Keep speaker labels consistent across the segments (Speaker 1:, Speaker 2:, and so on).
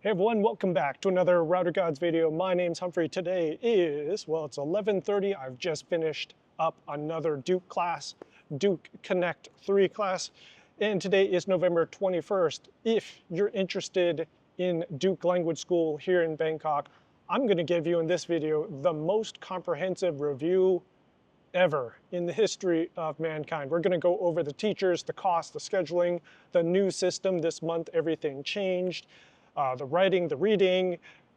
Speaker 1: Hey everyone, welcome back to another Router Gods video. My name's Humphrey. Today is, well, it's 11:30. I've just finished up another Duke class, Duke Connect 3 class, and today is November 21st. If you're interested in Duke Language School here in Bangkok, I'm going to give you in this video the most comprehensive review ever in the history of mankind. We're going to go over the teachers, the cost, the scheduling, the new system this month, everything changed, the writing, the reading,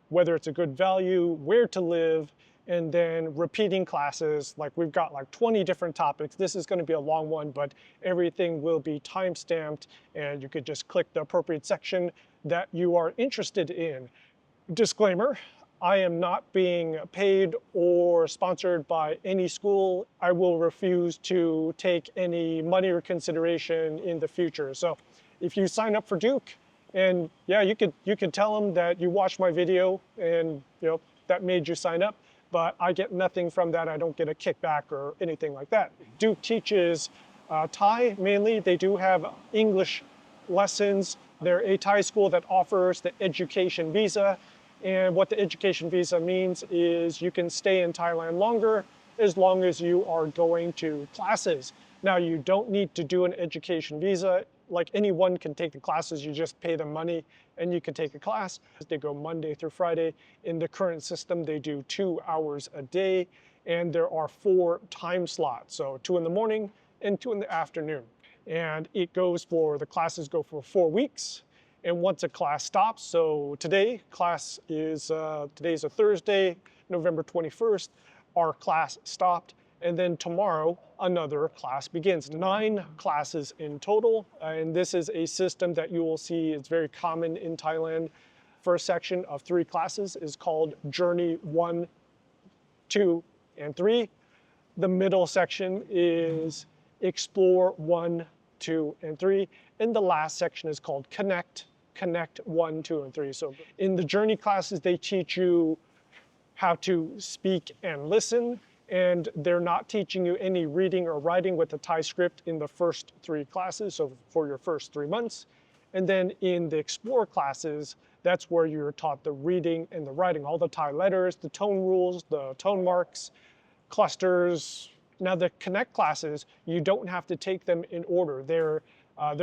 Speaker 1: whether it's a good value, where to live, and then repeating classes. Like we've got like 20 different topics. This is going to be a long one, but everything will be time-stamped and you could just click the appropriate section that you are interested in. Disclaimer, I am not being paid or sponsored by any school. I will refuse to take any money or consideration in the future. So if you sign up for Duke, and yeah, you could tell them that you watched my video and that made you sign up, but I get nothing from that. I don't get a kickback or anything like that. Duke teaches Thai mainly. They do have English lessons. They're a Thai school that offers the education visa. And what the education visa means is you can stay in Thailand longer as long as you are going to classes. Now, you don't need to do an education visa. Like anyone can take the classes, you just pay them money and you can take a class. They go Monday through Friday. In the current system, they do 2 hours a day and there are 4 time slots. So 2 in the morning and 2 in the afternoon. And the classes go for 4 weeks. And once a class stops, so today's a Thursday, November 21st, our class stopped. And then tomorrow, another class begins. 9 classes in total. And this is a system that you will see is very common in Thailand. First section of 3 classes is called Journey 1, 2, and 3. The middle section is Explore 1, 2, and 3. And the last section is called Connect 1, 2, and 3. So in the Journey classes, they teach you how to speak and listen. And they're not teaching you any reading or writing with the Thai script in the first 3 classes, so for your first 3 months. And then in the Explore classes, that's where you're taught the reading and the writing, all the Thai letters, the tone rules, the tone marks, clusters. Now the Connect classes, you don't have to take them in order. They're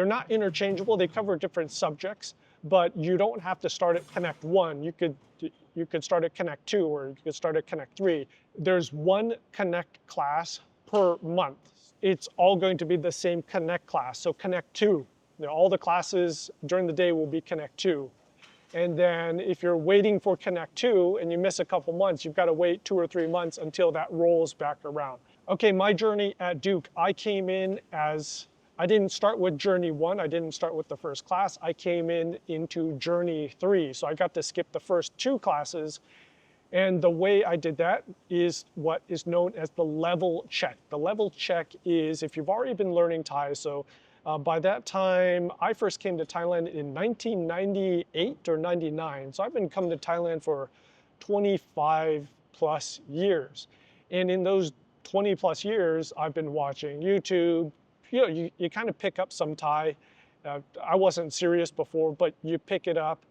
Speaker 1: not interchangeable. They cover different subjects, but you don't have to start at Connect 1. You could start at Connect 2 or you could start at Connect 3. There's 1 Connect class per month. It's all going to be the same Connect class. So Connect 2, all the classes during the day will be Connect 2. And then if you're waiting for Connect 2 and you miss a couple months, you've got to wait 2 or 3 months until that rolls back around. Okay, my journey at Duke, I didn't start with Journey 1, I didn't start with the first class, I came into Journey 3. So I got to skip the first 2 classes. And the way I did that is what is known as the level check. The level check is if you've already been learning Thai, so by that time, I first came to Thailand in 1998 or 99. So I've been coming to Thailand for 25 plus years. And in those 20 plus years, I've been watching YouTube. You kind of pick up some Thai. I wasn't serious before, but you pick it up.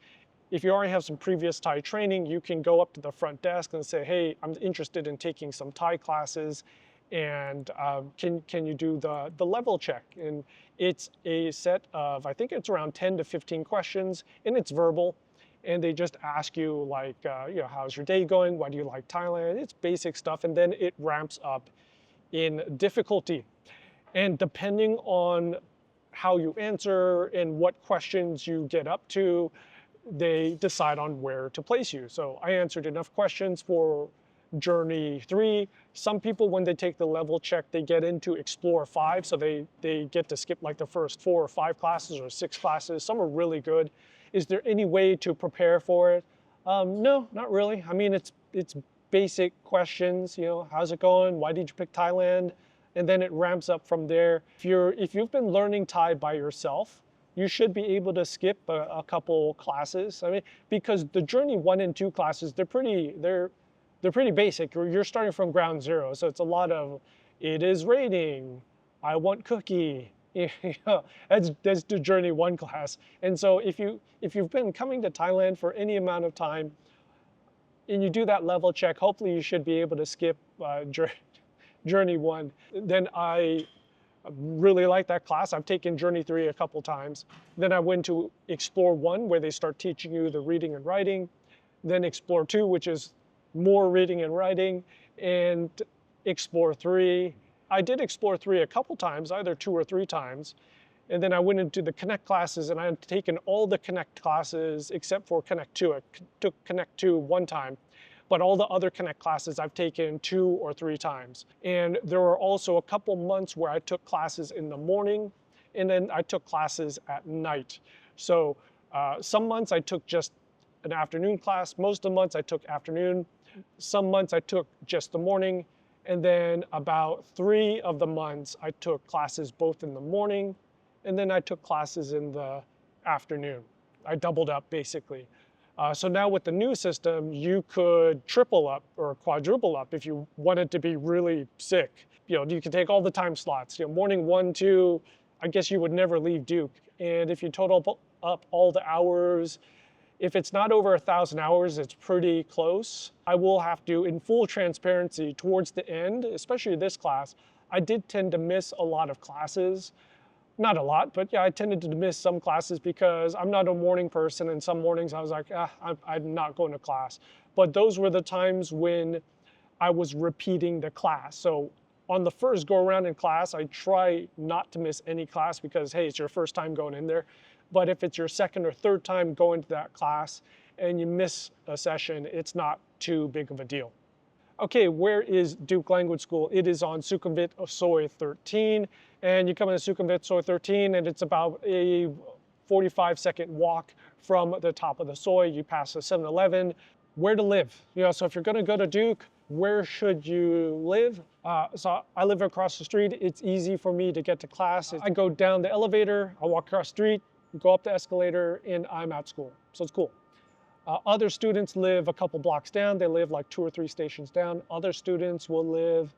Speaker 1: If you already have some previous Thai training, you can go up to the front desk and say, hey, I'm interested in taking some Thai classes, and can you do the level check? And it's a set of, I think it's around 10 to 15 questions, and it's verbal. And they just ask you like, how's your day going? Why do you like Thailand? It's basic stuff, and then it ramps up in difficulty. And depending on how you answer and what questions you get up to, they decide on where to place you. So I answered enough questions for Journey 3. Some people, when they take the level check, they get into Explore 5. So they get to skip like the first 4 or 5 classes or 6 classes. Some are really good. Is there any way to prepare for it? No, not really. I mean, it's basic questions. How's it going? Why did you pick Thailand? And then it ramps up from there. If you've been learning Thai by yourself, you should be able to skip a couple classes. I mean, because the Journey 1 and 2 classes, they're pretty basic. You're starting from ground zero. So it's a lot of, it is raining, I want cookie, That's the Journey 1 class. And so if you've been coming to Thailand for any amount of time and you do that level check, hopefully you should be able to skip Journey 1. Then I really like that class. I've taken Journey 3 a couple times. Then I went to Explore 1, where they start teaching you the reading and writing. Then Explore 2, which is more reading and writing. And Explore 3. I did Explore 3 a couple times, either 2 or 3 times. And then I went into the Connect classes, and I had taken all the Connect classes except for Connect 2. I took Connect 2 one time. But all the other Connect classes I've taken 2 or 3 times. And there were also a couple months where I took classes in the morning, and then I took classes at night. So some months I took just an afternoon class. Most of the months I took afternoon. Some months I took just the morning. And then about 3 of the months I took classes both in the morning, and then I took classes in the afternoon. I doubled up basically. So now with the new system, you could triple up or quadruple up if you wanted to be really sick. You could take all the time slots. Morning 1, 2, I guess you would never leave Duke. And if you total up all the hours, if it's not over 1,000 hours, it's pretty close. I will have to, in full transparency, towards the end, especially this class, I did tend to miss a lot of classes. Not a lot, but yeah, I tended to miss some classes because I'm not a morning person, and some mornings I was like, I'm not going to class. But those were the times when I was repeating the class. So on the first go around in class, I try not to miss any class because, hey, it's your first time going in there. But if it's your second or third time going to that class and you miss a session, it's not too big of a deal. Okay, where is Duke Language School? It is on Sukhumvit Soi 13, and you come into Sukhumvit Soi 13, and it's about a 45-second walk from the top of the Soi. You pass a 7-Eleven. Where to live? So if you're going to go to Duke, where should you live? So I live across the street. It's easy for me to get to class. I go down the elevator, I walk across the street, go up the escalator, and I'm at school. So it's cool. Other students live a couple blocks down. They live like 2 or 3 stations down. Other students will live,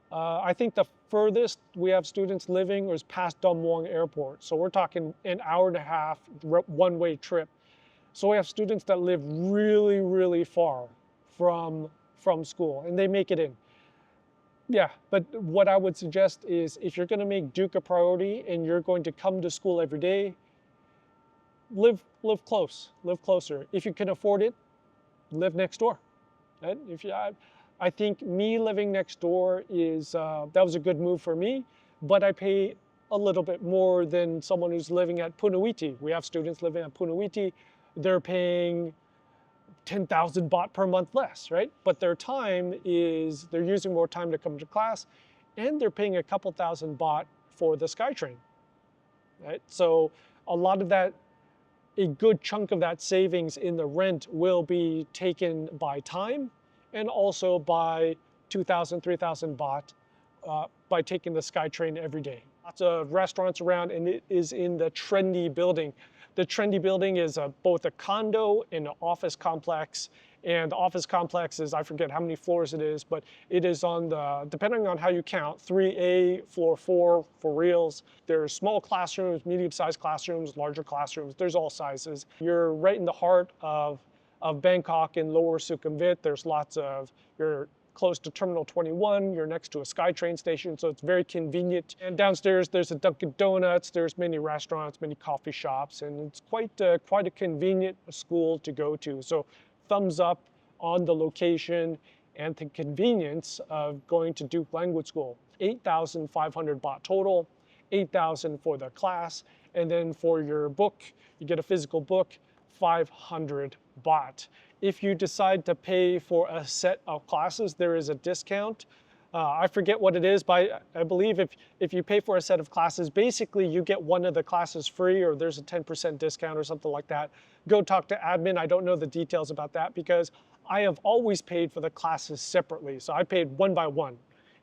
Speaker 1: I think the furthest we have students living is past Don Mueang Airport. So we're talking an hour-and-a-half one-way trip. So we have students that live really, really far from school, and they make it in. Yeah, but what I would suggest is if you're going to make Duke a priority and you're going to come to school every day, live close, live closer. If you can afford it, live next door. Right? I think me living next door is that was a good move for me, but I pay a little bit more than someone who's living at Punawiti. We have students living at Punawiti. They're paying 10,000 baht per month less, right? But their time is, they're using more time to come to class, and they're paying a couple thousand baht for the SkyTrain, right? So a lot of that, a good chunk of that savings in the rent will be taken by time and also by 2,000, 3,000 baht by taking the SkyTrain every day. Lots of restaurants around, and it is in the trendy building. The trendy building is both a condo and an office complex. And the office complex is, I forget how many floors it is, but it is on the, depending on how you count, 3A, floor 4 for reals. There's small classrooms, medium-sized classrooms, larger classrooms. There's all sizes. You're right in the heart of Bangkok in Lower Sukhumvit. There's lots of, you're close to Terminal 21, you're next to a SkyTrain station, so it's very convenient. And downstairs there's a Dunkin' Donuts, there's many restaurants, many coffee shops, and it's quite a convenient school to go to. So thumbs up on the location and the convenience of going to Duke Language School. 8,500 baht total, 8,000 for the class, and then for your book, you get a physical book, 500 baht. If you decide to pay for a set of classes, there is a discount. I forget what it is, but I believe if you pay for a set of classes, basically you get one of the classes free, or there's a 10% discount or something like that. Go talk to admin. I don't know the details about that because I have always paid for the classes separately. So I paid one by one.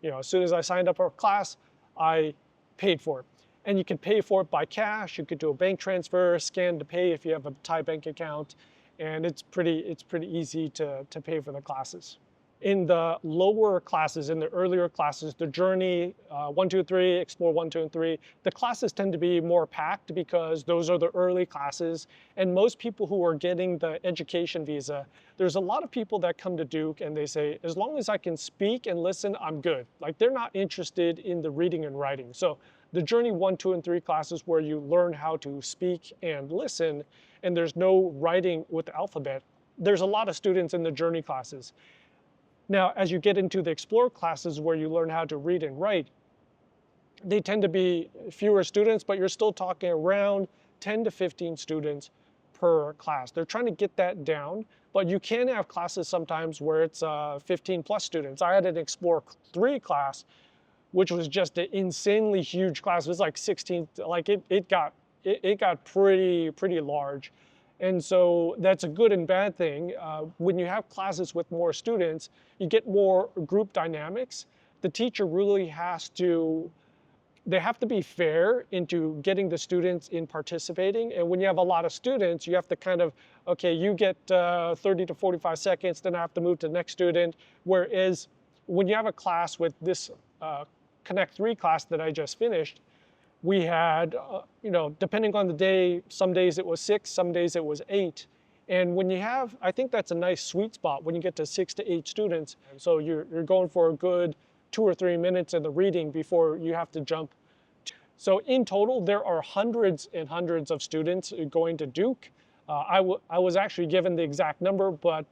Speaker 1: As soon as I signed up for a class, I paid for it. And you can pay for it by cash. You could do a bank transfer, scan to pay if you have a Thai bank account. And it's pretty easy to pay for the classes. In the lower classes, in the earlier classes, the Journey 1, 2, 3, Explore 1, 2, and 3, the classes tend to be more packed because those are the early classes. And most people who are getting the education visa, there's a lot of people that come to Duke and they say, as long as I can speak and listen, I'm good. Like they're not interested in the reading and writing. So the Journey 1, 2, and 3 classes where you learn how to speak and listen, and there's no writing with the alphabet, there's a lot of students in the Journey classes. Now, as you get into the Explore classes where you learn how to read and write, they tend to be fewer students, but you're still talking around 10 to 15 students per class. They're trying to get that down, but you can have classes sometimes where it's 15 plus students. I had an Explore 3 class, which was just an insanely huge class. It was like 16, like it got pretty large. And so that's a good and bad thing. When you have classes with more students, you get more group dynamics. The teacher really they have to be fair into getting the students in participating. And when you have a lot of students, you have to kind of, okay, you get 30 to 45 seconds, then I have to move to the next student. Whereas when you have a class with this Connect 3 class that I just finished, we had, depending on the day, some days it was 6, some days it was 8. And when you have, I think that's a nice sweet spot when you get to 6 to 8 students. So you're going for a good 2 or 3 minutes in the reading before you have to jump. So in total, there are hundreds and hundreds of students going to Duke. I was actually given the exact number, but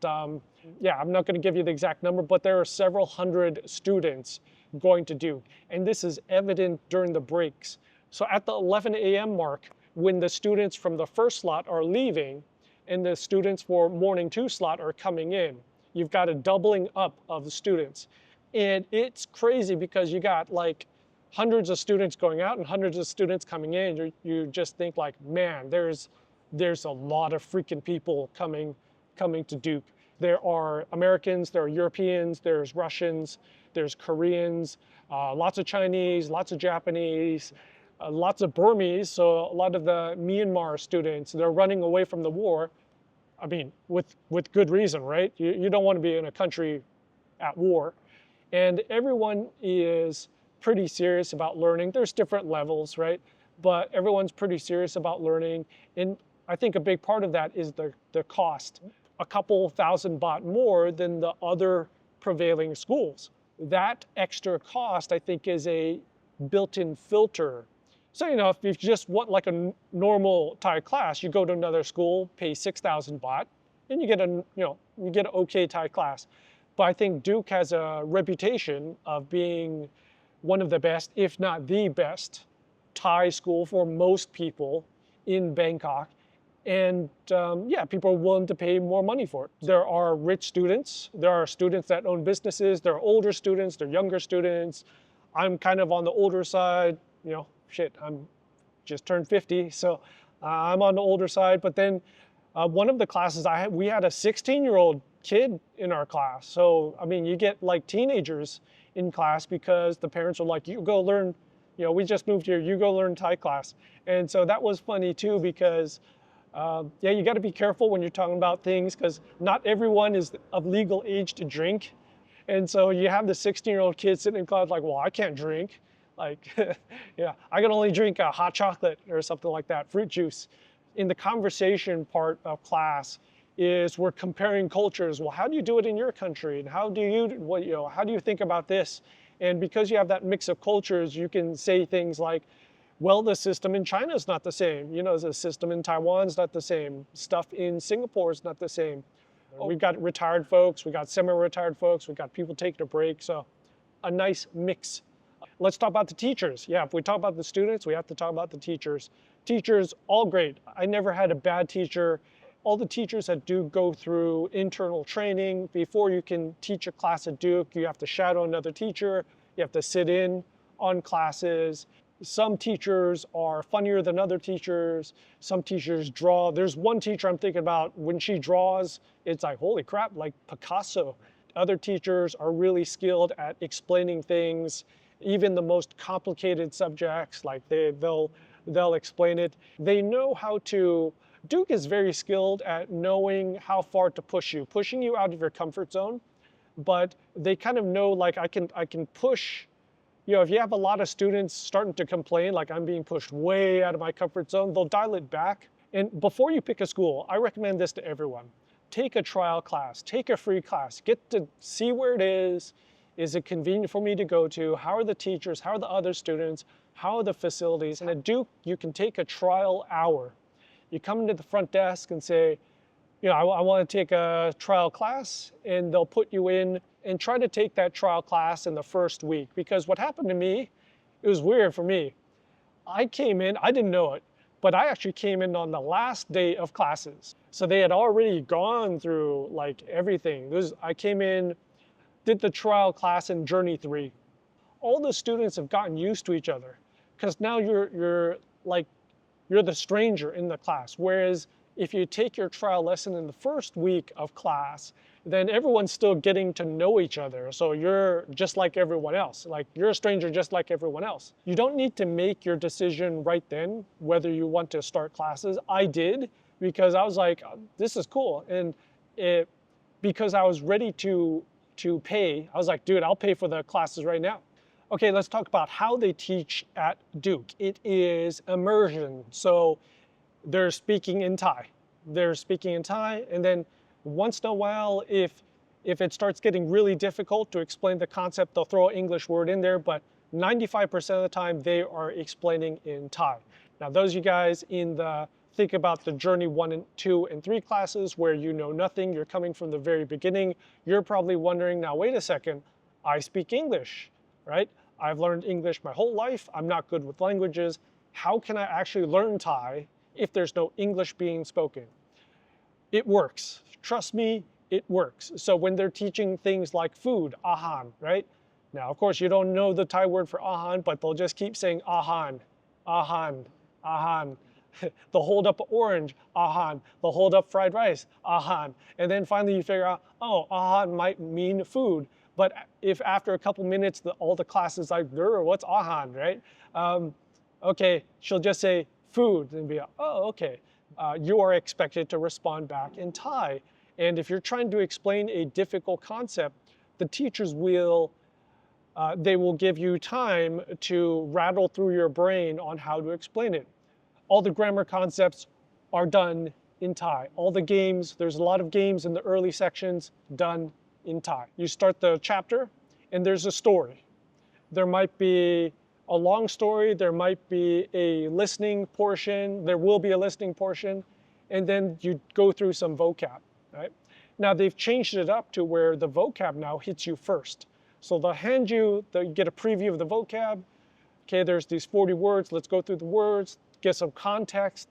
Speaker 1: yeah, I'm not going to give you the exact number, but there are several hundred students going to Duke. And this is evident during the breaks. So at the 11 a.m. mark, when the students from the first slot are leaving and the students for morning 2 slot are coming in, you've got a doubling up of the students. And it's crazy because you got like hundreds of students going out and hundreds of students coming in. You just think like, man, there's a lot of freaking people coming to Duke. There are Americans, there are Europeans, there's Russians, there's Koreans, lots of Chinese, lots of Japanese, lots of Burmese. So a lot of the Myanmar students, they're running away from the war. I mean, with good reason, right? You don't want to be in a country at war. And everyone is pretty serious about learning. There's different levels, right? But everyone's pretty serious about learning. And I think a big part of that is the cost. A couple thousand baht more than the other prevailing schools. That extra cost, I think, is a built-in filter. So, if you just want like a normal Thai class, you go to another school, pay 6,000 baht, and you get an okay Thai class. But I think Duke has a reputation of being one of the best, if not the best, Thai school for most people in Bangkok. And yeah, people are willing to pay more money for it. There are rich students. There are students that own businesses. There are older students. There are younger students. I'm kind of on the older side. I'm just turned 50, so I'm on the older side. But then one of the classes we had a 16-year-old kid in our class. So, I mean, you get like teenagers in class because the parents are like, you go learn, we just moved here, you go learn Thai class. And so that was funny too because yeah, you got to be careful when you're talking about things because not everyone is of legal age to drink. And so you have the 16-year-old kid sitting in class like, well, I can't drink. Like, yeah, I can only drink hot chocolate or something like that, fruit juice. In the conversation part of class is we're comparing cultures. Well, how do you do it in your country? And how do you think about this? And because you have that mix of cultures, you can say things like, well, the system in China is not the same. The system in Taiwan is not the same. Stuff in Singapore is not the same. We've got retired folks, we got semi-retired folks, we've got people taking a break. So a nice mix. Let's talk about the teachers. Yeah, if we talk about the students, we have to talk about the teachers. Teachers, all great. I never had a bad teacher. All the teachers at Duke go through internal training. Before you can teach a class at Duke, you have to shadow another teacher. You have to sit in on classes. Some teachers are funnier than other teachers. Some teachers draw. There's one teacher I'm thinking about, when she draws, it's like, holy crap, like Picasso. Other teachers are really skilled at explaining things, even the most complicated subjects, like they'll explain it. They know how to, Duke is very skilled at knowing how far to push you, pushing you out of your comfort zone. but they kind of know, like, I can push, you know, if you have a lot of students starting to complain, like I'm being pushed way out of my comfort zone, they'll dial it back. And before you pick a school, I recommend this to everyone. Take a trial class, take a free class, get to see where it is. Is it convenient for me to go to? How are the teachers? How are the other students? How are the facilities? And at Duke, you can take a trial hour. You come into the front desk and say, you know, I want to take a trial class, and they'll put you in and try to take that trial class in the first week. Because what happened to me, it was weird for me. I came in, I didn't know it, but I actually came in on the last day of classes. So they had already gone through like everything. I came in, did the trial class in Journey 3. All the students have gotten used to each other because now you're the stranger in the class. Whereas if you take your trial lesson in the first week of class, then everyone's still getting to know each other. So you're just like everyone else. Like you're a stranger just like everyone else. You don't need to make your decision right then whether you want to start classes. I did because I was like, this is cool. And because I was ready to pay, I was like, dude, I'll pay for the classes right now. Okay, let's talk about how they teach at Duke. It is immersion. So they're speaking in Thai. They're speaking in Thai, and then once in a while, if it starts getting really difficult to explain the concept, they'll throw an English word in there, but 95% of the time they are explaining in Thai. Now those of you guys think about the Journey 1 and 2 and 3 classes where you know nothing, you're coming from the very beginning, you're probably wondering, now wait a second, I speak English, right? I've learned English my whole life, I'm not good with languages, how can I actually learn Thai if there's no English being spoken? It works. Trust me, it works. So when they're teaching things like food, ahan, right? Now, of course, you don't know the Thai word for ahan, but they'll just keep saying ahan, ahan, ahan. They'll hold up an orange, ahan. They'll hold up fried rice, ahan. And then finally you figure out, oh, ahan might mean food. But if after a couple minutes, all the class is like, what's ahan, right? Okay, she'll just say food and be, oh, okay. You are expected to respond back in Thai. And if you're trying to explain a difficult concept, the teachers will give you time to rattle through your brain on how to explain it. All the grammar concepts are done in Thai. All the games, there's a lot of games in the early sections, done in Thai. You start the chapter and there's a story. There might be a long story, there might be a listening portion, there will be a listening portion, and then you go through some vocab, right? Now they've changed it up to where the vocab now hits you first. So they'll hand you, you get a preview of the vocab. Okay, there's these 40 words, let's go through the words, get some context,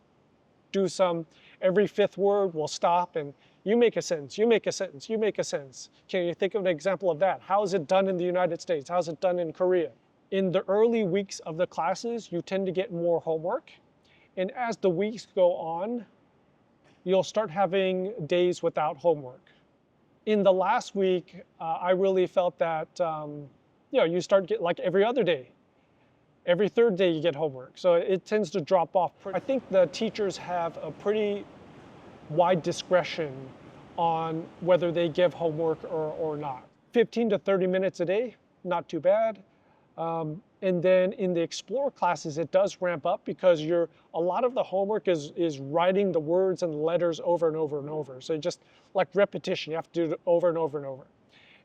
Speaker 1: do some, every fifth word we'll stop and you make a sentence, you make a sentence, you make a sentence. Can you think of an example of that? How is it done in the United States? How is it done in Korea? In the early weeks of the classes, you tend to get more homework. And as the weeks go on, you'll start having days without homework. In the last week, I really felt that you start get like every other day. Every third day you get homework. So it tends to drop off. I think the teachers have a pretty wide discretion on whether they give homework or not. 15 to 30 minutes a day, not too bad. And then in the Explore classes, it does ramp up because a lot of the homework is writing the words and letters over and over and over. So just like repetition, you have to do it over and over and over.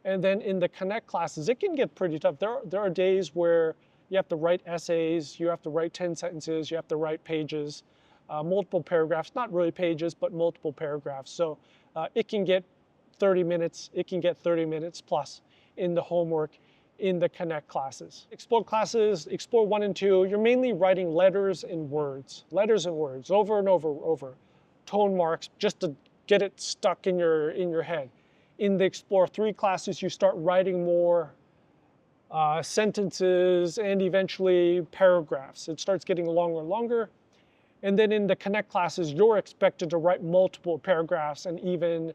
Speaker 1: And then in the Connect classes, it can get pretty tough. There are days where you have to write essays, you have to write 10 sentences, you have to write pages, multiple paragraphs, not really pages, but multiple paragraphs. So it can get 30 minutes, it can get 30 minutes plus in the homework in the Connect classes. Explore classes, Explore 1 and 2, you're mainly writing letters and words over and over, tone marks, just to get it stuck in your head. In the Explore 3 classes, you start writing more sentences and eventually paragraphs. It starts getting longer and longer. And then in the Connect classes, you're expected to write multiple paragraphs, and even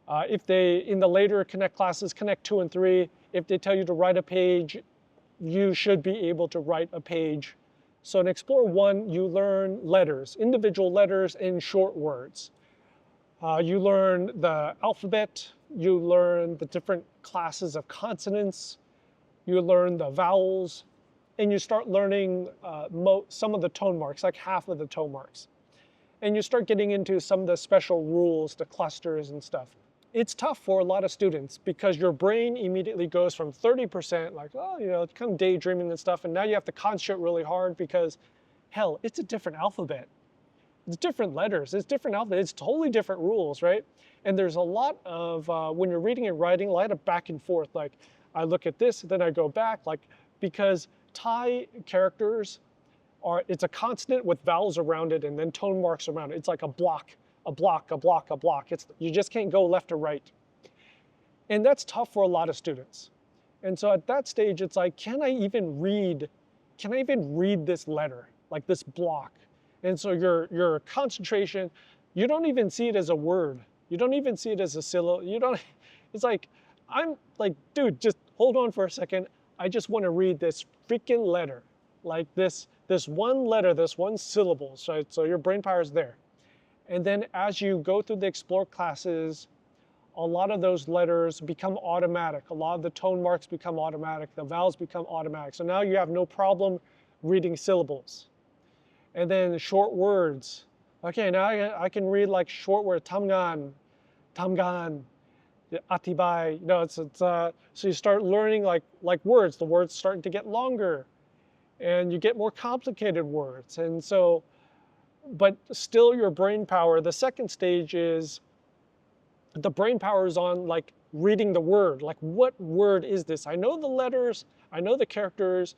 Speaker 1: in the later Connect classes, Connect 2 and 3, if they tell you to write a page, you should be able to write a page. So in Explore 1, you learn letters, individual letters and short words. You learn the alphabet, you learn the different classes of consonants, you learn the vowels, and you start learning some of the tone marks, like half of the tone marks. And you start getting into some of the special rules, the clusters and stuff. It's tough for a lot of students because your brain immediately goes from 30%, like, oh, you know, kind of daydreaming and stuff, and now you have to concentrate really hard because, hell, it's a different alphabet. It's different letters, it's different alphabet, it's totally different rules, right? And there's a lot of, when you're reading and writing, a lot of back and forth. Like, I look at this, then I go back, like, because Thai characters it's a consonant with vowels around it and then tone marks around it. It's like a block, a block, a block, a block. You just can't go left or right. And that's tough for a lot of students. And so at that stage, it's like, can I even read this letter, like this block? And so your concentration, you don't even see it as a word. You don't even see it as a syllable. It's like, I'm like, dude, just hold on for a second. I just want to read this freaking letter, like this one letter, this one syllable. So your brain power is there. And then as you go through the Explore classes, a lot of those letters become automatic. A lot of the tone marks become automatic. The vowels become automatic. So now you have no problem reading syllables. And then short words. Okay, now I can read like short words, tamgan, atibai. You know, so you start learning like words. The words starting to get longer, and you get more complicated words. And so, but still your brain power. The second stage is the brain power is on like reading the word. Like, what word is this? I know the letters. I know the characters.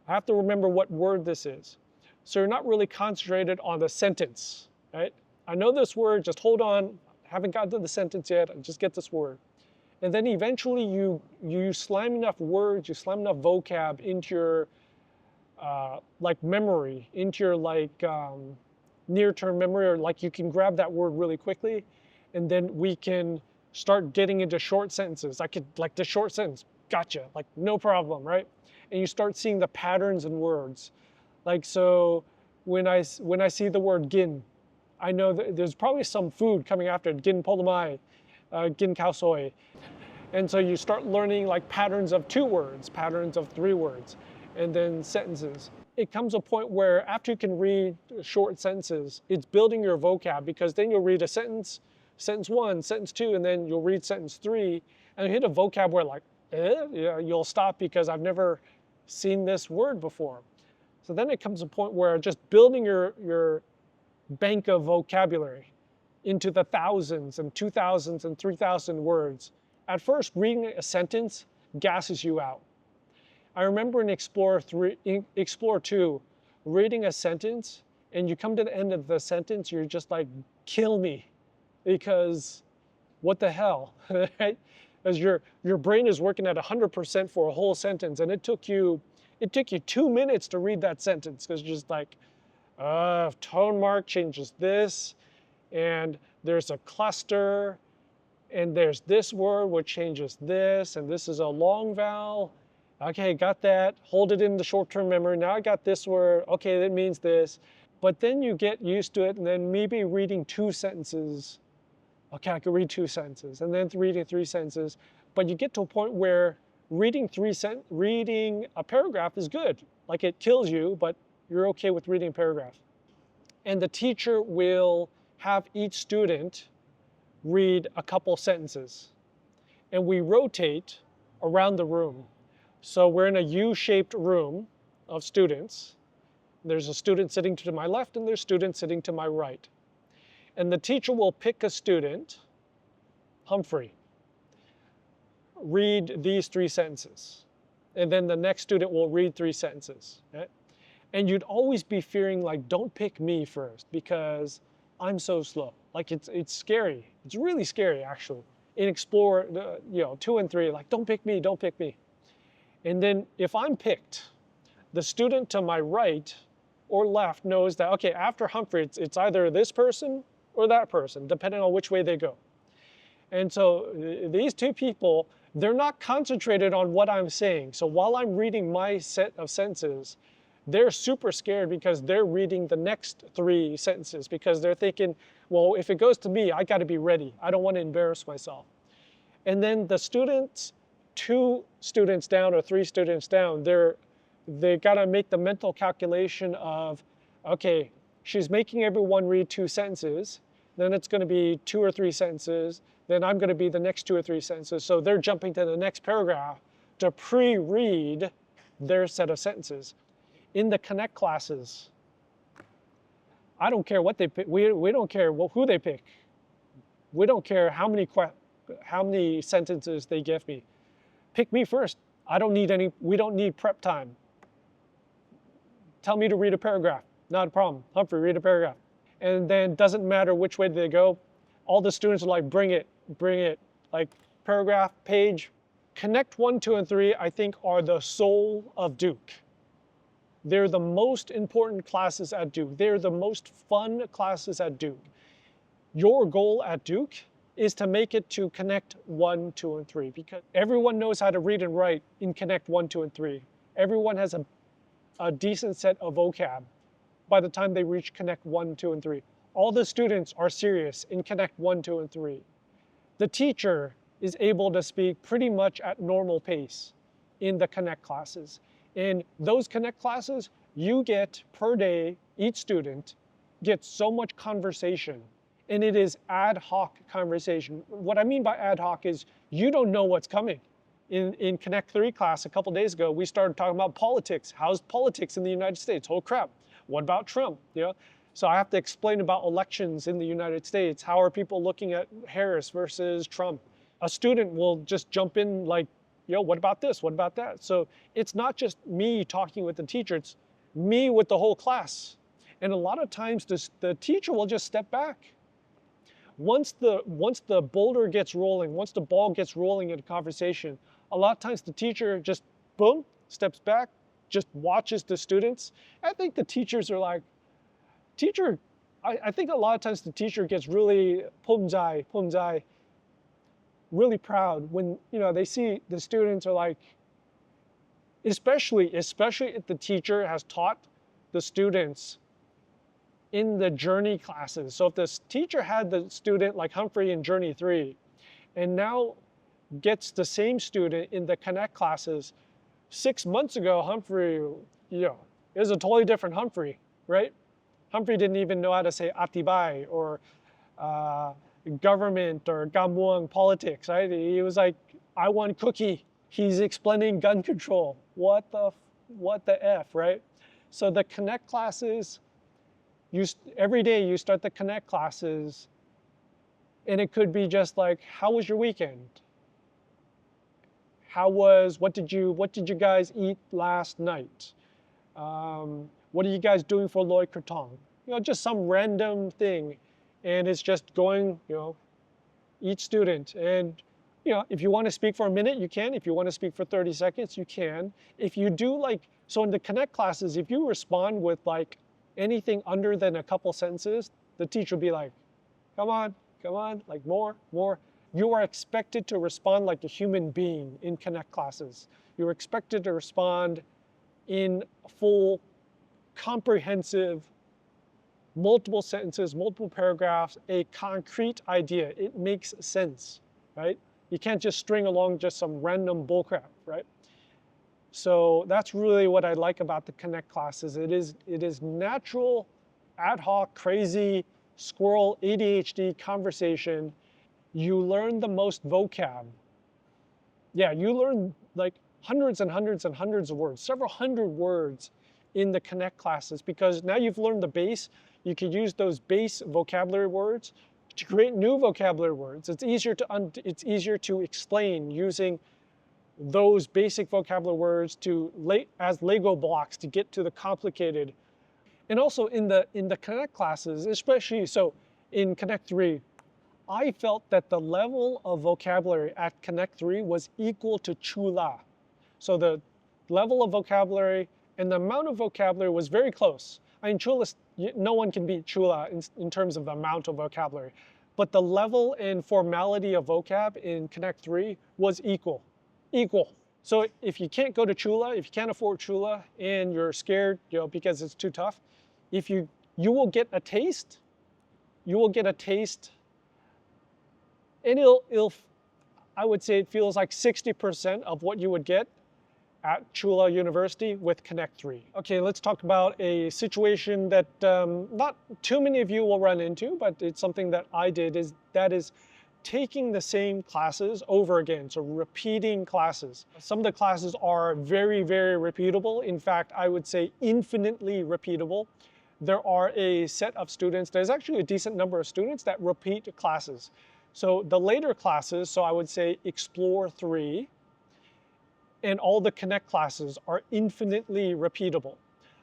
Speaker 1: I have to remember what word this is. So you're not really concentrated on the sentence, right? I know this word, just hold on. Haven't gotten to the sentence yet, I just get this word. And then eventually you slam enough words, you slam enough vocab into your like memory, into your like near-term memory, or like you can grab that word really quickly, and then we can start getting into short sentences. I could, like the short sentence, gotcha, like no problem, right? And you start seeing the patterns in words. Like, so when I see the word gin, I know that there's probably some food coming after it, gin polamai, gin khao soi. And so you start learning like patterns of 2 words, patterns of 3 words, and then sentences. It comes a point where after you can read short sentences, it's building your vocab, because then you'll read a sentence, sentence 1, sentence 2, and then you'll read sentence 3, and you hit a vocab where like, you'll stop because I've never seen this word before. So then it comes a point where just building your bank of vocabulary into the thousands and 2,000s and 3,000 words. At first, reading a sentence gasses you out. I remember in Explore 2, reading a sentence, and you come to the end of the sentence, you're just like, kill me, because what the hell, right? As your brain is working at 100% for a whole sentence, and it took you 2 minutes to read that sentence, because you're just like, tone mark changes this, and there's a cluster, and there's this word which changes this, and this is a long vowel. Okay, got that. Hold it in the short-term memory. Now I got this word. Okay, that means this. But then you get used to it, and then maybe reading 2 sentences. Okay, I can read 2 sentences, and then reading 3 sentences. But you get to a point where reading a paragraph is good. Like, it kills you, but you're okay with reading a paragraph. And the teacher will have each student read a couple sentences. And we rotate around the room. So we're in a U-shaped room of students. There's a student sitting to my left, and there's students sitting to my right. And the teacher will pick a student, Humphrey, read these 3 sentences. And then the next student will read 3 sentences. Okay? And you'd always be fearing, like, don't pick me first, because I'm so slow. Like, it's scary. It's really scary, actually. In Explore, 2 and 3, like, don't pick me, don't pick me. And then if I'm picked, the student to my right or left knows that, okay, after Humphrey, it's either this person or that person, depending on which way they go. And so these 2 people, they're not concentrated on what I'm saying. So while I'm reading my set of sentences, they're super scared because they're reading the next 3 sentences, because they're thinking, well, if it goes to me, I got to be ready. I don't want to embarrass myself. And then the students, 2 students down or 3 students down, they got to make the mental calculation of, okay, she's making everyone read 2 sentences, then it's going to be 2 or 3 sentences, then I'm going to be the next 2 or 3 sentences. So they're jumping to the next paragraph to pre-read their set of sentences. In the Connect classes, I don't care what they pick. We don't care who they pick. We don't care how many sentences they give me. Pick me first. We don't need prep time. Tell me to read a paragraph. Not a problem. Humphrey, read a paragraph. And then doesn't matter which way they go. All the students are like, bring it. Like paragraph, page. Connect 1, 2, and 3, I think, are the soul of Duke. They're the most important classes at Duke. They're the most fun classes at Duke. Your goal at Duke is to make it to Connect 1, 2, and 3, because everyone knows how to read and write in Connect 1, 2, and 3. Everyone has a decent set of vocab by the time they reach Connect 1, 2, and 3. All the students are serious in Connect 1, 2, and 3. The teacher is able to speak pretty much at normal pace in the Connect classes. In those Connect classes, you get per day, each student gets so much conversation, and it is ad hoc conversation. What I mean by ad hoc is you don't know what's coming. In Connect 3 class a couple days ago, we started talking about politics. How's politics in the United States? Oh crap, what about Trump? So I have to explain about elections in the United States. How are people looking at Harris versus Trump? A student will just jump in like, what about this? What about that? So it's not just me talking with the teacher, it's me with the whole class. And a lot of times the teacher will just step back. Once the boulder gets rolling, once the ball gets rolling in a conversation, a lot of times the teacher just, boom, steps back, just watches the students. I think the teachers are like, I think a lot of times the teacher gets really pomzai, really proud when they see the students are like, especially if the teacher has taught the students in the journey classes. So if this teacher had the student like Humphrey in Journey 3 and now gets the same student in the Connect classes, 6 months ago, Humphrey, is a totally different Humphrey, right? Humphrey didn't even know how to say atibai or government or gamuang politics, right? He was like, I want cookie. He's explaining gun control. What the F, right? So the Connect classes, every day you start the Connect classes, and it could be just like, how was your weekend? What did you guys eat last night? What are you guys doing for Loy Krathong? Just some random thing. And it's just going, each student. And, if you want to speak for a minute, you can. If you want to speak for 30 seconds, you can. If you do so in the Connect classes, if you respond with anything under than a couple sentences, the teacher will be like, come on, like more. You are expected to respond like a human being in Connect classes. You're expected to respond in full, comprehensive, multiple sentences, multiple paragraphs, a concrete idea. It makes sense, right? You can't just string along just some random bullcrap, right? So that's really what I like about the Connect classes. It is natural, ad hoc, crazy, squirrel, ADHD conversation. You learn the most vocab. Yeah, you learn hundreds and hundreds and hundreds of words, several hundred words in the Connect classes, because now you've learned the base. You can use those base vocabulary words to create new vocabulary words. It's easier to explain using those basic vocabulary words as Lego blocks to get to the complicated. And also in the Connect classes, especially so in Connect 3, I felt that the level of vocabulary at Connect 3 was equal to Chula. So the level of vocabulary and the amount of vocabulary was very close. I mean, Chula, no one can beat Chula in terms of the amount of vocabulary. But the level and formality of vocab in Connect 3 was equal. So if you can't go to Chula, if you can't afford Chula and you're scared, because it's too tough, you will get a taste. You will get a taste, and I would say it feels like 60% of what you would get at Chula University with Connect 3. Okay, let's talk about a situation that not too many of you will run into, but it's something that I did, that is taking the same classes over again, so repeating classes. Some of the classes are very, very repeatable. In fact, I would say infinitely repeatable. There are a set of students, there's actually a decent number of students that repeat classes. So the later classes, so I would say Explore 3, and all the Connect classes are infinitely repeatable.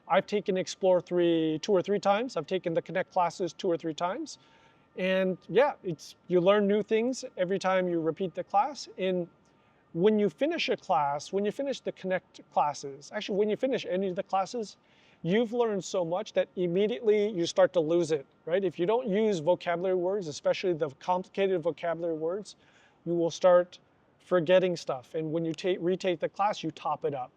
Speaker 1: I've taken Explore 3 2 or 3 times. I've taken the Connect classes 2 or 3 times. And yeah, you learn new things every time you repeat the class. And when you finish a class, when you finish the Connect classes, actually when you finish any of the classes, you've learned so much that immediately you start to lose it, right? If you don't use vocabulary words, especially the complicated vocabulary words, you will start forgetting stuff. And when you retake the class, you top it up.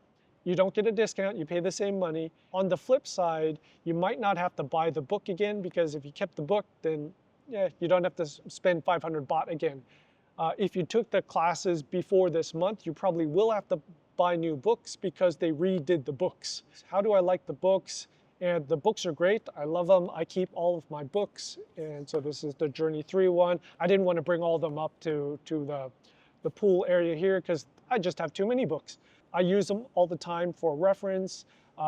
Speaker 1: You don't get a discount, you pay the same money. On the flip side, you might not have to buy the book again, because if you kept the book, then yeah, you don't have to spend 500 baht again. If you took the classes before this month, you probably will have to buy new books because they redid the books. How do I like the books? And the books are great. I love them. I keep all of my books. And so this is the Journey 3 one. I didn't want to bring all of them up to the pool area here because I just have too many books. I use them all the time for reference.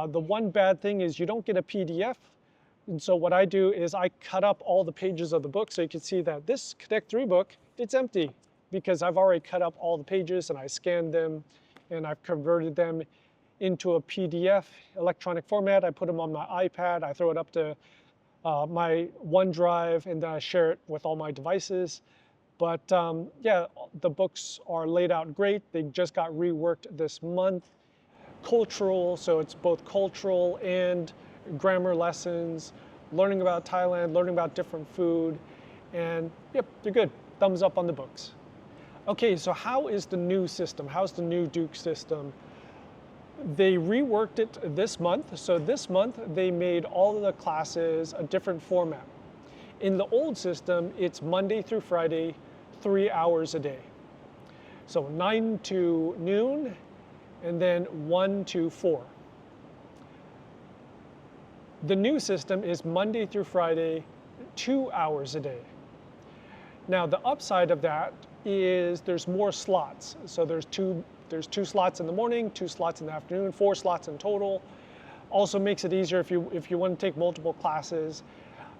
Speaker 1: The one bad thing is you don't get a PDF. And so what I do is I cut up all the pages of the book so you can see that this Connect 3 book, it's empty because I've already cut up all the pages and I scanned them and I've converted them into a PDF electronic format. I put them on my iPad, I throw it up to my OneDrive, and then I share it with all my devices. But yeah, the books are laid out great. They just got reworked this month. Cultural, so it's both cultural and grammar lessons, learning about Thailand, learning about different food, and yep, they're good. Thumbs up on the books. Okay, so how is the new system? How's the new Duke system? They reworked it this month. So this month they made all of the classes a different format. In the old system, it's Monday through Friday, 3 hours a day. So 9 to noon, and then 1 to 4. The new system is Monday through Friday, 2 hours a day. Now the upside of that is there's more slots. So there's two slots in the morning, 2 slots in the afternoon, 4 slots in total. Also makes it easier if you want to take multiple classes.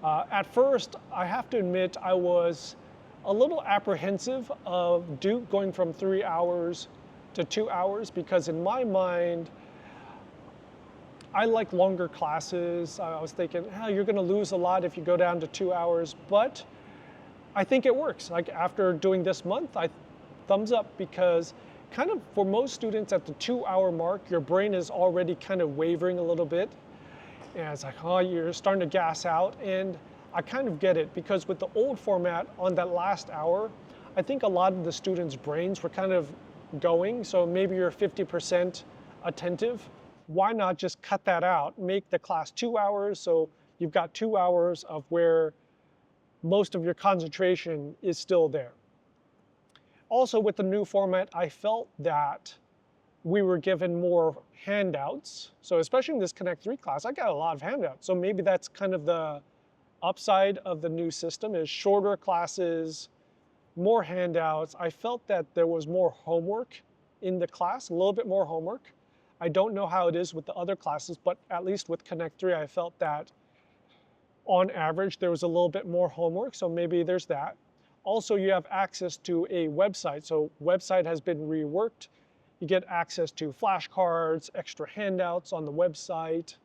Speaker 1: At first, I have to admit, I was a little apprehensive of Duke going from 3 hours to 2 hours, because in my mind, I like longer classes. I was thinking, you're going to lose a lot if you go down to 2 hours, but I think it works. Like after doing this month, I thumbs up, because kind of for most students at the 2 hour mark, your brain is already kind of wavering a little bit. And it's like, you're starting to gas out. And I kind of get it, because with the old format on that last hour, I think a lot of the students' brains were kind of going. So maybe you're 50% attentive. Why not just cut that out, make the class 2 hours, so you've got 2 hours of where most of your concentration is still there. Also with the new format, I felt that we were given more handouts. So especially in this Connect 3 class, I got a lot of handouts. So maybe that's kind of the upside of the new system, is shorter classes, more handouts. I felt that there was more homework in the class, a little bit more homework. I don't know how it is with the other classes, but at least with Connect 3, I felt that on average, there was a little bit more homework, so maybe there's that. Also, you have access to a website. So website has been reworked. You get access to flashcards, extra handouts on the website.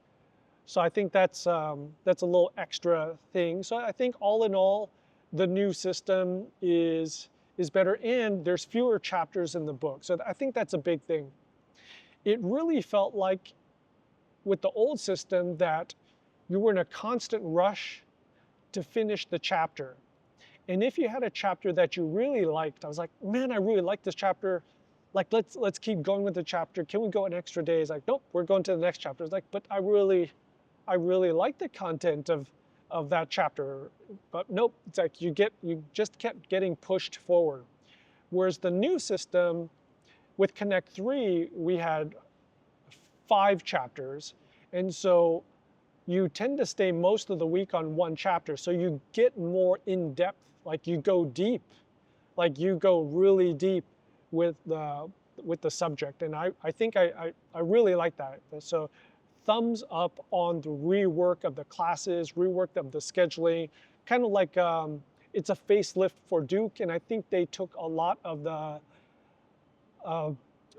Speaker 1: So I think that's a little extra thing. So I think all in all, the new system is better, and there's fewer chapters in the book. So I think that's a big thing. It really felt like with the old system that you were in a constant rush to finish the chapter. And if you had a chapter that you really liked, I was like, man, I really like this chapter. Like, let's keep going with the chapter. Can we go an extra day? It's like, nope, we're going to the next chapter. It's like, but I really like the content of that chapter. But nope, it's like you just kept getting pushed forward. Whereas the new system with Connect 3, we had 5 chapters. And so you tend to stay most of the week on one chapter. So you get more in depth, like you go deep, like you go really deep with the subject. And I think I really like that. So thumbs up on the rework of the classes, rework of the scheduling, kind of like it's a facelift for Duke. And I think they took a lot of the,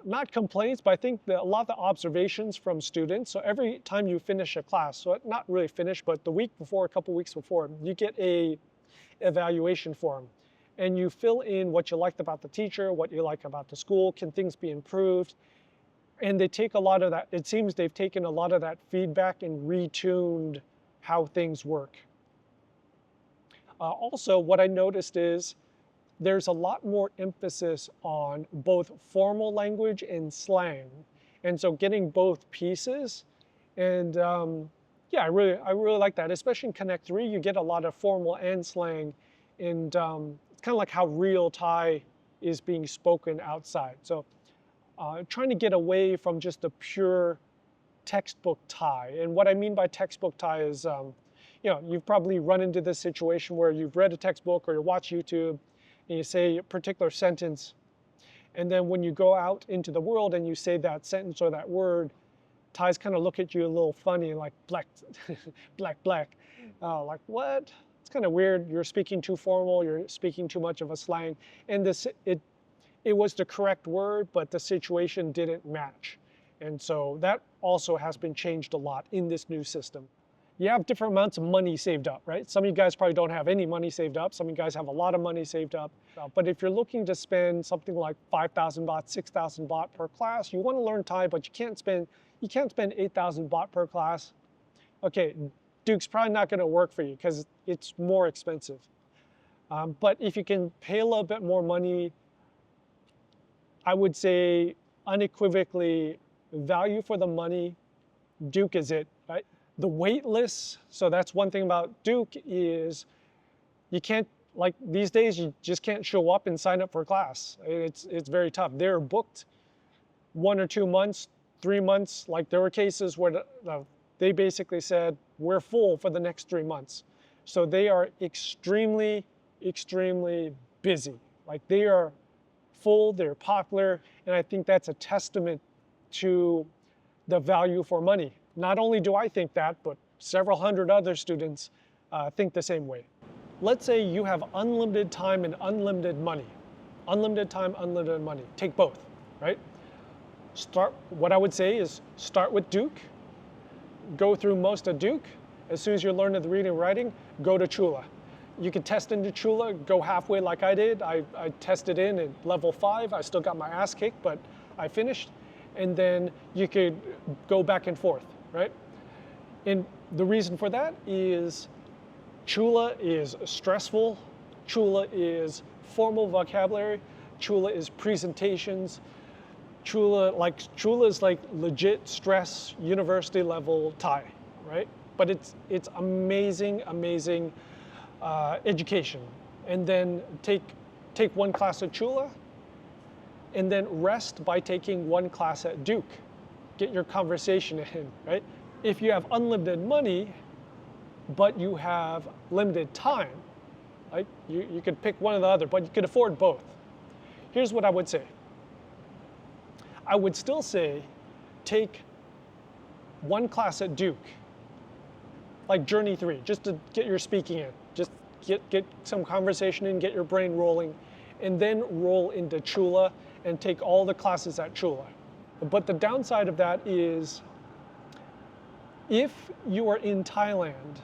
Speaker 1: not complaints, but I think a lot of the observations from students. So every time you finish a class, so not really finish, but the week before, a couple weeks before, you get a evaluation form. And you fill in what you liked about the teacher, what you like about the school, can things be improved? And they take a lot of that, it seems they've taken a lot of that feedback and retuned how things work. Also, what I noticed is there's a lot more emphasis on both formal language and slang. And so getting both pieces, and yeah, I really like that. Especially in Connect 3, you get a lot of formal and slang, and it's kind of like how real Thai is being spoken outside. So trying to get away from just the pure textbook Thai. And what I mean by textbook Thai is, you know, you've probably run into this situation where you've read a textbook or you watch YouTube and you say a particular sentence, and then when you go out into the world and you say that sentence or that word, Thais kind of look at you a little funny, like black, black. Like, what? It's kind of weird. You're speaking too formal. You're speaking too much of a slang. And it was the correct word, but the situation didn't match. And so that also has been changed a lot in this new system. You have different amounts of money saved up, right? Some of you guys probably don't have any money saved up. Some of you guys have a lot of money saved up. But if you're looking to spend something like 5,000 baht, 6,000 baht per class, you want to learn Thai, but you can't spend 8,000 baht per class. Okay, Duke's probably not going to work for you because it's more expensive. But if you can pay a little bit more money, I would say unequivocally value for the money, Duke is it, right? The wait lists, so that's one thing about Duke is you can't, like these days, you just can't show up and sign up for a class. It's very tough. They're booked 1 or 2 months, 3 months. Like there were cases where they basically said, we're full for the next 3 months. So they are extremely, extremely busy. Like they are full, they're popular, and I think that's a testament to the value for money. Not only do I think that, but several hundred other students think the same way. Let's say you have unlimited time and unlimited money. Unlimited time, unlimited money. Take both, right? What I would say is start with Duke, go through most of Duke. As soon as you're learning the reading and writing, go to Chula. You can test into Chula, go halfway like I did. I tested in at level 5. I still got my ass kicked, but I finished. And then you could go back and forth, right? And the reason for that is Chula is stressful. Chula is formal vocabulary. Chula is presentations. Chula is like legit stress university level Thai, right? But it's amazing, amazing education. And then take one class at Chula, and then rest by taking one class at Duke. Get your conversation in, right? If you have unlimited money, but you have limited time, right? You could pick one or the other, but you could afford both. Here's what I would say. I would still say take one class at Duke, like Journey 3, just to get your speaking in. Just get some conversation in, get your brain rolling, and then roll into Chula and take all the classes at Chula. But the downside of that is if you are in Thailand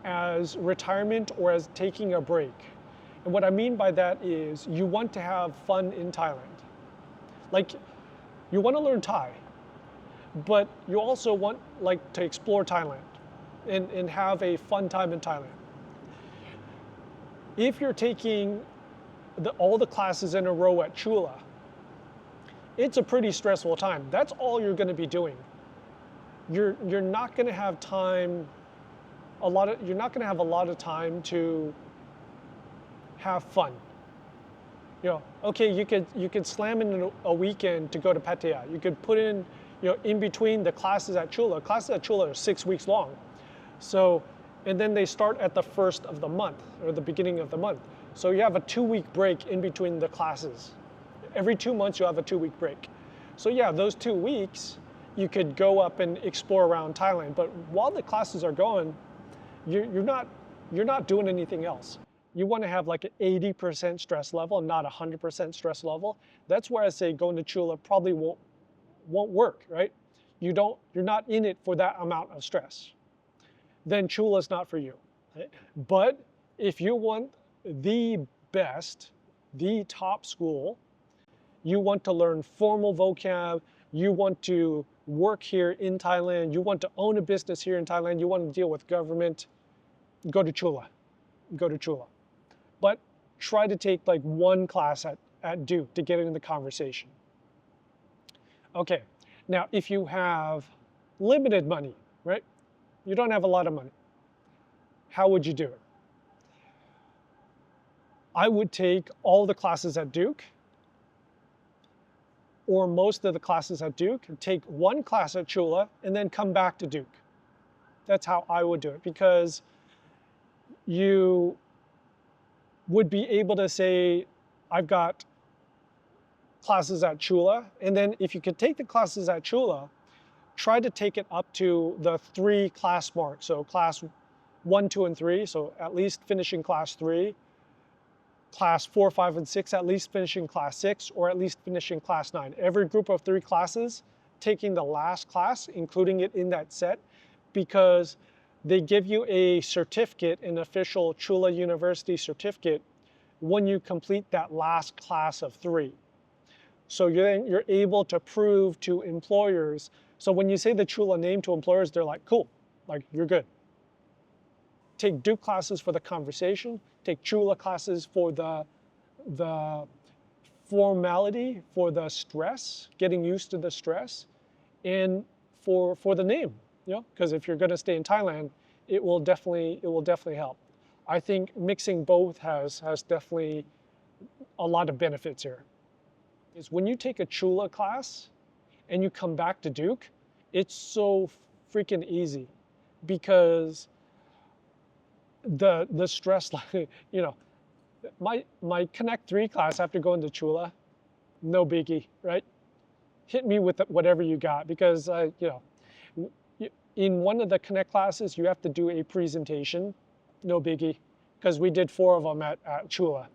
Speaker 1: as retirement or as taking a break, and what I mean by that is you want to have fun in Thailand. Like you want to learn Thai, but you also want to explore Thailand and have a fun time in Thailand. If you're taking all the classes in a row at Chula, it's a pretty stressful time. That's all you're going to be doing. You're not going to have time. You're not going to have a lot of time to have fun. Okay, you could slam in a weekend to go to Pattaya. You could put in, in between the classes at Chula. Classes at Chula are 6 weeks long. So, and then they start at the first of the month or the beginning of the month. So you have a 2-week break in between the classes. Every 2 months you have a 2-week break. So yeah, those 2 weeks you could go up and explore around Thailand. But while the classes are going, you're not doing anything else. You want to have like an 80% stress level, not 100% stress level. That's where I say going to Chula probably won't work, right? You're not in it for that amount of stress. Then Chula's not for you. Right? But if you want the best, the top school, you want to learn formal vocab, you want to work here in Thailand, you want to own a business here in Thailand, you want to deal with government, go to Chula. Go to Chula. But try to take like one class at Duke to get into the conversation. Okay, now if you have limited money, right? You don't have a lot of money. How would you do it? I would take all the classes at Duke, or most of the classes at Duke, take one class at Chula, and then come back to Duke. That's how I would do it, because you would be able to say, I've got classes at Chula, and then if you could take the classes at Chula, try to take it up to the 3 class mark. So class 1, 2, and 3, so at least finishing class 3, class 4, 5, and 6, at least finishing class 6, or at least finishing class 9. Every group of 3 classes, taking the last class, including it in that set, because they give you a certificate, an official Chula University certificate, when you complete that last class of 3. So you're able to prove to employers. So when you say the Chula name to employers, they're like, cool, like you're good. Take Duke classes for the conversation, take Chula classes for the formality, for the stress, getting used to the stress, and for the name, because if you're going to stay in Thailand, it will definitely help. I think mixing both has definitely a lot of benefits here. Is when you take a Chula class and you come back to Duke, it's so freaking easy, because the stress, like, my Connect 3 class after going to Chula, no biggie, right? Hit me with whatever you got, because in one of the Connect classes, you have to do a presentation, no biggie, because we did 4 of them at Chula.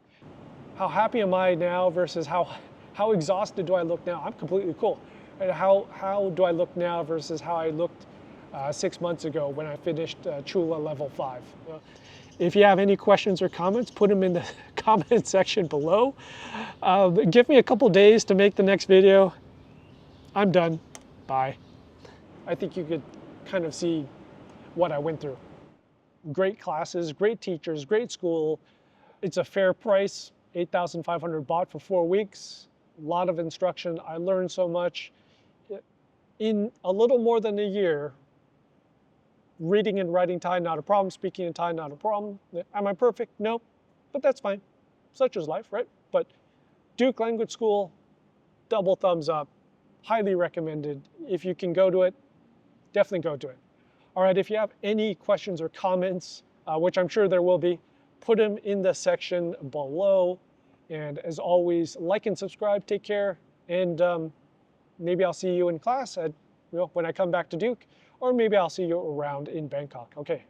Speaker 1: How happy am I now versus how exhausted do I look now? I'm completely cool. Right? How do I look now versus how I looked 6 months ago when I finished Chula level 5? If you have any questions or comments, put them in the comment section below. Give me a couple days to make the next video. I'm done. Bye. I think you could kind of see what I went through. Great classes, great teachers, great school. It's a fair price, 8,500 baht for 4 weeks. A lot of instruction. I learned so much. In a little more than a year, reading and writing Thai, not a problem. Speaking in Thai, not a problem. Am I perfect? No, but that's fine. Such is life, right? But Duke Language School, double thumbs up. Highly recommended. If you can go to it, definitely go to it. All right, if you have any questions or comments, which I'm sure there will be, put them in the section below. And as always, like and subscribe. Take care. And maybe I'll see you in class when I come back to Duke, or maybe I'll see you around in Bangkok. Okay,